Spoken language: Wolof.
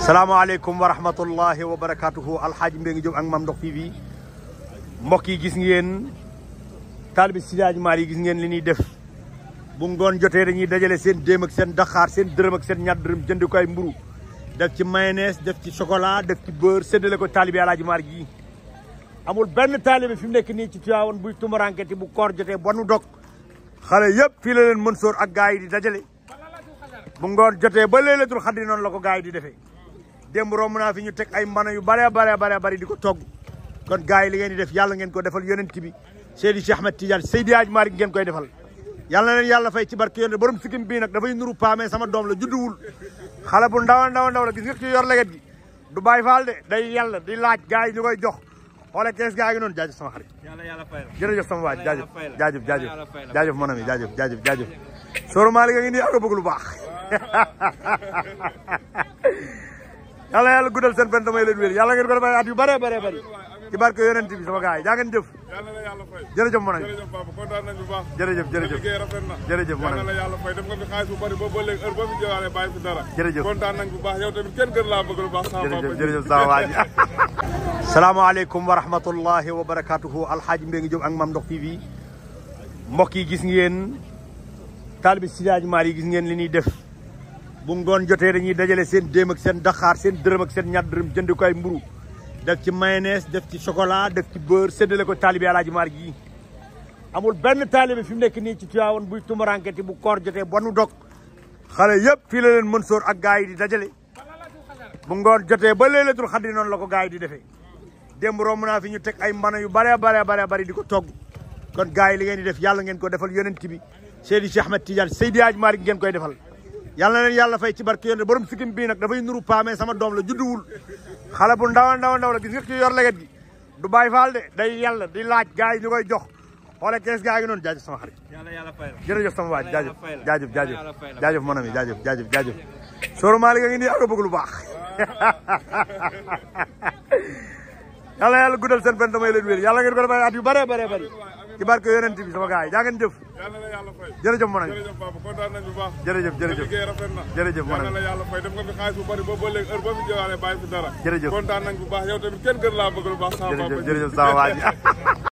salaamaaleykum wa rahmatullahi wa barakatuhu alxaaji Mbengue Diop ak Mame Ndox TV mbokk yi gis ngeen Talibé Sidaaj maar yi gis ngeen li ñuy def bu ngoon jotee dañuy dajale seen déem ak seen daxaar seen dërëm ak seen ñaar dërëm jënd ko ay mburu def ci mayonnaise def ci chocolat def ci beurre séddale ko Talibé alaaji maar gi amul benn Talibé fi mu nekk nii ci Tivaouane buy tumuranketi bu koor jotee ba nu dog xale yëpp fii la leen Mansour ak gars yi di dajale bu ngoon jotee ba Laylatul Xadri noonu la ko gars yi di defee démb romb naa fi ñu teg ay mbana yu bare di ko togg kon gars yi li ngeen di def yàlla ngeen ko defal yonent bi Seydi Cheikh Ahmed Tidiane Seydi Hadji Malick ngeen koy defal yàlla na leen yàlla fay ci barke yonent borom sikkim bii nag dafay nuru paamee sama doom la judduwul xale bu ndaw la gis nga ci yor leget gi du bàyyi faal de day yàlla di laaj gars yi ñu koy jox xoole kees gaa ngi noonu jaajëf sama xarit jërëjëf sama waaj jaajëf mon ami jaajëf Soro Malick a ngi nii ak a bëgg lu baax yàlla guddal seen fen damay leen wér yàlla ngeen ko def ay at yu bare ci barke yonent bi sama gars yi jaa ngeen jëf jërëjëf mon ami kontaan nañ bu baax jërëjëf liggéey rafet na jërëjëf mon ami yàlla yàlla fay def nga fi xaalis bu bari ba léegi heure boo fi jëwaale bàyyi fi dara jërëjëf kontaan nañ bu baax yow tamit kenn gën laa bëgg lu baax jërëjëf sama waa ji salaamaaleykum wa rahmatullahi wa barakatuhu alxaaji Mbengue Diop ak Mame Ndox TV mbokk yi gis ngeen Talibé Sidaaj maar yi gis ngeen li ñuy def bu ngoon jotee dañuy dajale seen déem ak seen daxaar seen dërëm ak seen ñaar dërëm jënd ko ay mburu def ci mayonnaise def ci chocolat def ci beurre séddale ko Talibé alaaji maar gi amul benn Talibé fi mu nekk nii ci Tivaouane buy tumuranketi bu koor jotee ba nu dog xale yëpp fii la leen Mansour ak gars yi di dajale bu ngoon jotee ba Laylatul Xadri noonu la ko gars yi di defee démb romb naa fi ñu teg ay mbana yu bare di ko togg kon gars yi li ngeen di def yàlla ngeen ko defal yonent bi Seydi Cheikh Ahmed Tidiane Seydi Hadji Malick ngeen koy defal yàlla na leen yàlla fay ci barke yonent borom sikkim bii nag dafay nuru paamee sama doom la judduwul xale bu ndaw la gis nga ci yor leget gi du bàyyi faal de day yàlla di laaj gars yi ñu koy jox xoole kees gaa ngi noonu jaajëf sama xarit jërëjëf sama waaj jaajëf mon ami jaajëf Soro Malick a ngi nii ak a bëgg lu baax yàlla guddal seen fen damay leen wér yàlla ngeen ko def ay at yu bare ci barke yonent bi sama gars yi jaa ngeen jëf jërëjëf mon ami kontaan nañ bu baax jërëjëf liggéey rafet na jërëjëf mon ami yàlla fay def nga fi xaalis bu bari ba léegi heure boo fi jëwaale bàyyi fi dara jërëjëf kontaan nañ bu baax yow tamit kenn gën laa bëgg lu baax jërëjëf sama waa ji